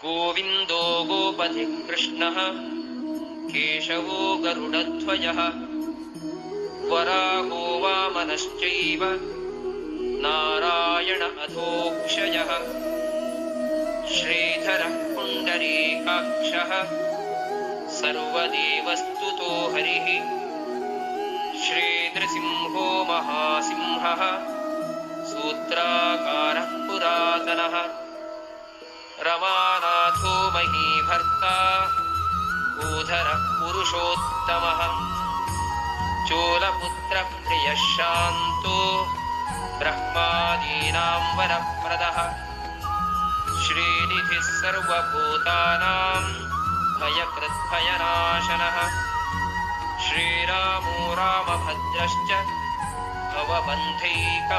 गोविन्दो गोपतिः कृष्णः केशवो गरुडध्वजः वराहो वामनश्चैव नारायण अधोक्षयः श्रीधरः पुण्डरीकाक्षः सर्वदेवस्तुतो हरिः श्रीनृसिंहो महासिंहः सूत्राकारः पुरातनः रमानाथो महीभर्ता भूधरः पुरुषोत्तमः चोलपुत्रः प्रियः शान्तो ब्रह्मादीनां वरप्रदः श्रीनिधिः सर्वभूतानां भयकृद्भयनाशनः श्रीरामो रामभद्रश्च भवबन्धैकमोचकः